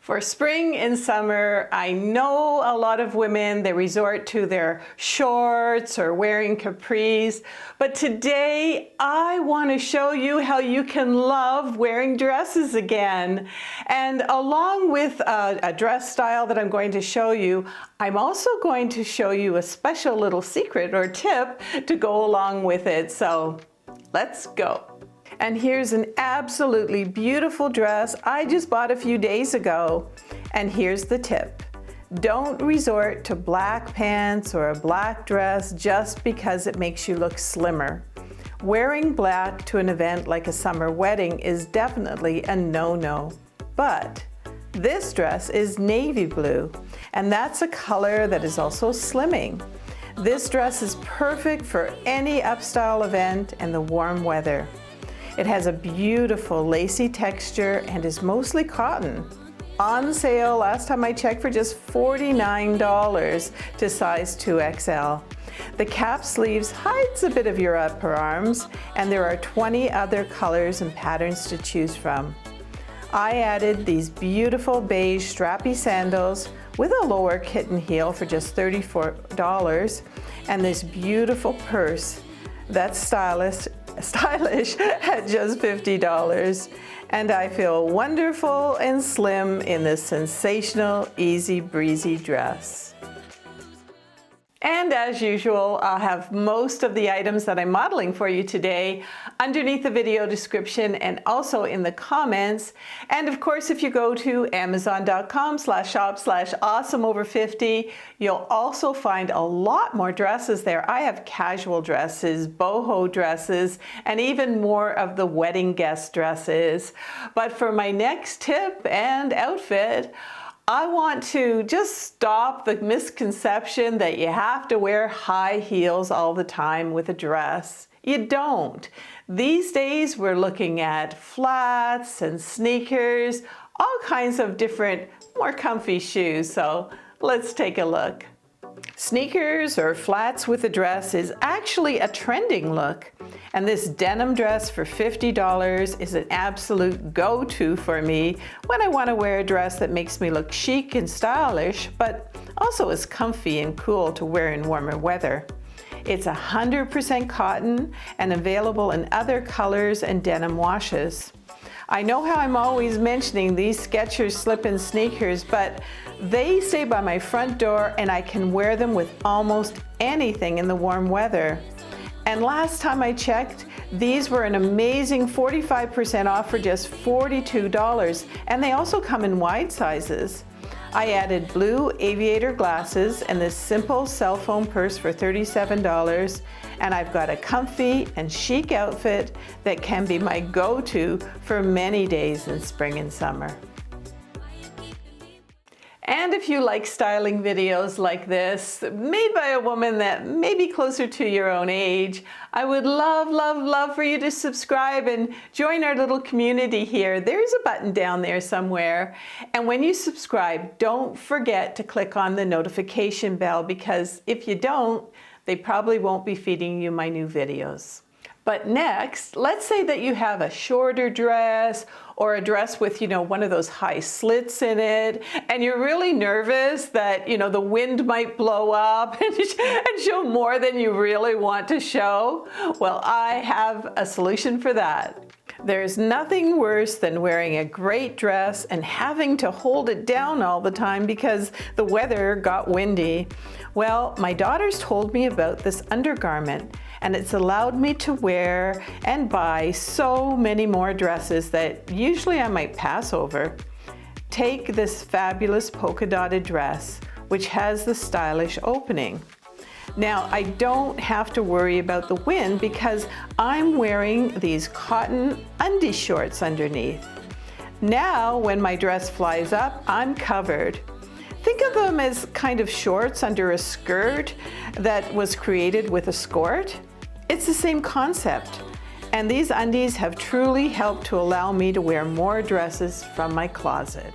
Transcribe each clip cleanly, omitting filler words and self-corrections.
For spring and summer, I know a lot of women, they resort to their shorts or wearing capris, but today I want to show you how you can love wearing dresses again. And along with a dress style that I'm going to show you, I'm also going to show you a special little secret or tip to go along with it. So let's go. And here's an absolutely beautiful dress I just bought a few days ago. And here's the tip. Don't resort to black pants or a black dress just because it makes you look slimmer. Wearing black to an event like a summer wedding is definitely a no-no. But this dress is navy blue, and that's a color that is also slimming. This dress is perfect for any upstyle event and the warm weather. It has a beautiful lacy texture and is mostly cotton. On sale last time I checked for just $49 to size 2XL. The cap sleeves hides a bit of your upper arms, and there are 20 other colors and patterns to choose from. I added these beautiful beige strappy sandals with a lower kitten heel for just $34 and this beautiful purse that's stylish at just $50. And I feel wonderful and slim in this sensational easy breezy dress. And as usual, I'll have most of the items that I'm modeling for you today underneath the video description and also in the comments. And of course, if you go to amazon.com/shop/awesomeover50, you'll also find a lot more dresses there. I have casual dresses, boho dresses, and even more of the wedding guest dresses. But for my next tip and outfit, I want to just stop the misconception that you have to wear high heels all the time with a dress. You don't. These days we're looking at flats and sneakers, all kinds of different, more comfy shoes. So let's take a look. Sneakers or flats with a dress is actually a trending look. And this denim dress for $50 is an absolute go-to for me when I want to wear a dress that makes me look chic and stylish, but also is comfy and cool to wear in warmer weather. It's 100% cotton and available in other colors and denim washes. I know how I'm always mentioning these Skechers slip-in sneakers, but they stay by my front door and I can wear them with almost anything in the warm weather. And last time I checked, these were an amazing 45% off for just $42, and they also come in wide sizes. I added blue aviator glasses and this simple cell phone purse for $37, and I've got a comfy and chic outfit that can be my go-to for many days in spring and summer. And if you like styling videos like this, made by a woman that may be closer to your own age, I would love, love, love for you to subscribe and join our little community here. There's a button down there somewhere. And when you subscribe, don't forget to click on the notification bell, because if you don't, they probably won't be feeding you my new videos. But next, let's say that you have a shorter dress or a dress with, one of those high slits in it, and you're really nervous that, the wind might blow up and show more than you really want to show. Well, I have a solution for that. There's nothing worse than wearing a great dress and having to hold it down all the time because the weather got windy. Well, my daughters told me about this undergarment, and it's allowed me to wear and buy so many more dresses that usually I might pass over. Take this fabulous polka dotted dress, which has the stylish opening. Now, I don't have to worry about the wind because I'm wearing these cotton undie shorts underneath. Now, when my dress flies up, I'm covered. Think of them as kind of shorts under a skirt that was created with a skirt. It's the same concept. And these undies have truly helped to allow me to wear more dresses from my closet.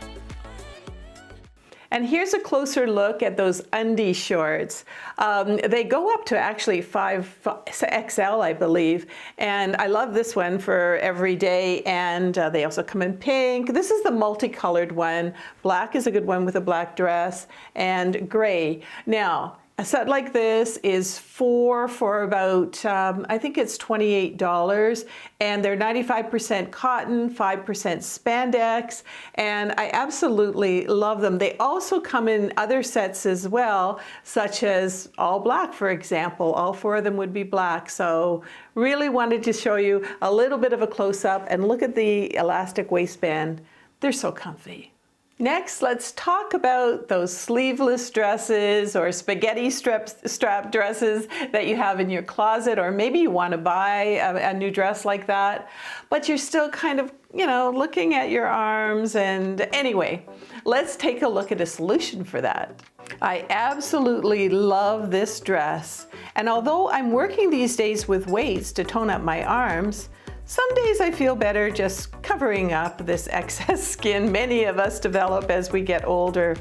And here's a closer look at those undie shorts. They go up to actually 5XL, I believe. And I love this one for every day. And they also come in pink. This is the multicolored one. Black is a good one with a black dress, and gray. Now, a set like this is for about, I think it's $28, and they're 95% cotton, 5% spandex, and I absolutely love them. They also come in other sets as well, such as all black, for example. All 4 of them would be black, so really wanted to show you a little bit of a close-up, and look at the elastic waistband. They're so comfy. Next, let's talk about those sleeveless dresses or spaghetti strap dresses that you have in your closet, or maybe you want to buy a new dress like that, but you're still kind of, looking at your arms. And anyway, let's take a look at a solution for that. I absolutely love this dress, and although I'm working these days with weights to tone up my arms, some days I feel better just covering up this excess skin many of us develop as we get older.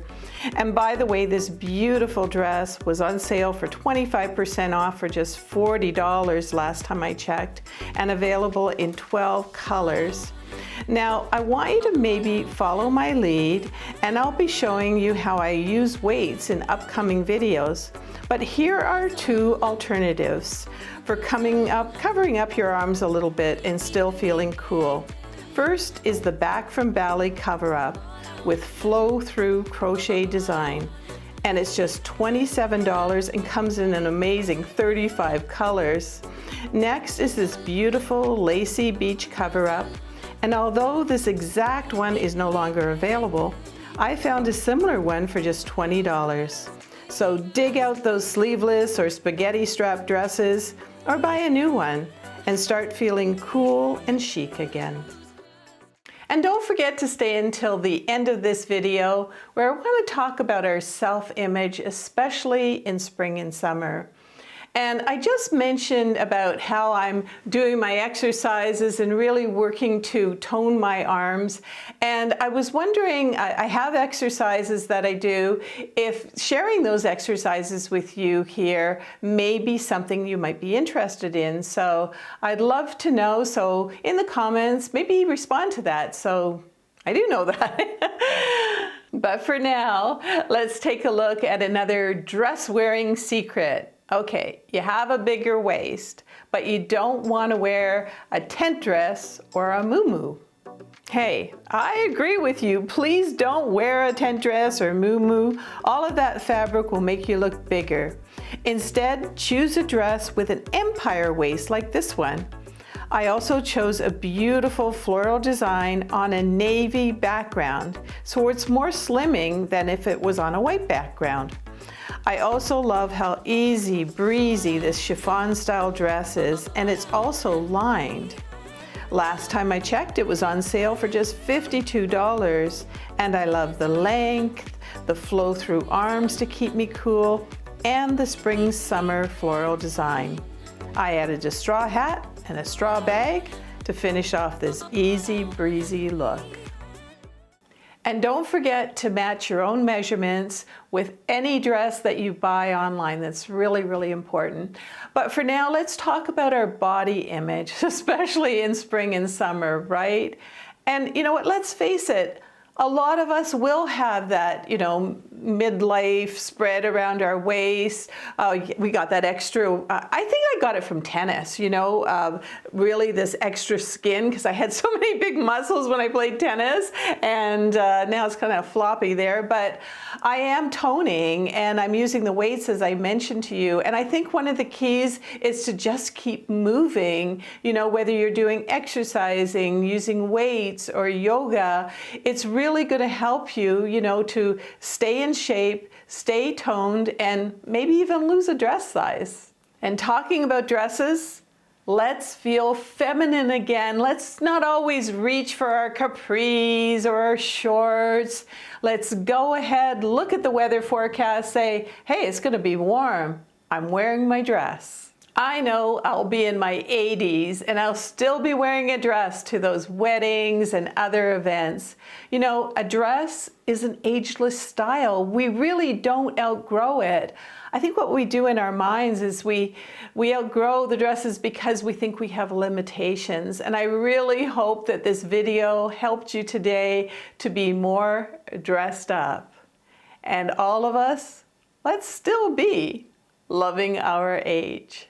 And by the way, this beautiful dress was on sale for 25% off for just $40 last time I checked, and available in 12 colors. Now, I want you to maybe follow my lead, and I'll be showing you how I use weights in upcoming videos. But here are 2 alternatives for covering up your arms a little bit and still feeling cool. First is the Back from Ballet cover-up with flow-through crochet design, and it's just $27 and comes in an amazing 35 colors. Next is this beautiful lacy beach cover-up, and although this exact one is no longer available, I found a similar one for just $20. So dig out those sleeveless or spaghetti strap dresses, or buy a new one and start feeling cool and chic again. And don't forget to stay until the end of this video, where I want to talk about our self-image, especially in spring and summer. And I just mentioned about how I'm doing my exercises and really working to tone my arms. And I was wondering, I have exercises that I do, if sharing those exercises with you here may be something you might be interested in. So I'd love to know. So in the comments, maybe respond to that, so I do know that. But for now, let's take a look at another dress-wearing secret. Okay, you have a bigger waist, but you don't want to wear a tent dress or a muumuu. Hey, I agree with you. Please don't wear a tent dress or muumuu. All of that fabric will make you look bigger. Instead, choose a dress with an empire waist like this one. I also chose a beautiful floral design on a navy background, so it's more slimming than if it was on a white background. I also love how easy-breezy this chiffon style dress is, and it's also lined. Last time I checked, it was on sale for just $52, and I love the length, the flow-through arms to keep me cool, and the spring-summer floral design. I added a straw hat and a straw bag to finish off this easy-breezy look. And don't forget to match your own measurements with any dress that you buy online. That's really, really important. But for now, let's talk about our body image, especially in spring and summer, right? And you know what, let's face it, a lot of us will have that, midlife spread around our waist. We got that extra, I think I got it from tennis, really this extra skin, because I had so many big muscles when I played tennis, and now it's kind of floppy there. But I am toning, and I'm using the weights as I mentioned to you. And I think one of the keys is to just keep moving, whether you're doing exercising, using weights or yoga, it's really going to help you, to stay in shape, stay toned, and maybe even lose a dress size. And talking about dresses, let's feel feminine again. Let's not always reach for our capris or our shorts. Let's go ahead, look at the weather forecast, say, hey, it's going to be warm. I'm wearing my dress. I know I'll be in my 80s and I'll still be wearing a dress to those weddings and other events. You know, a dress is an ageless style. We really don't outgrow it. I think what we do in our minds is we outgrow the dresses because we think we have limitations. And I really hope that this video helped you today to be more dressed up. And all of us, let's still be loving our age.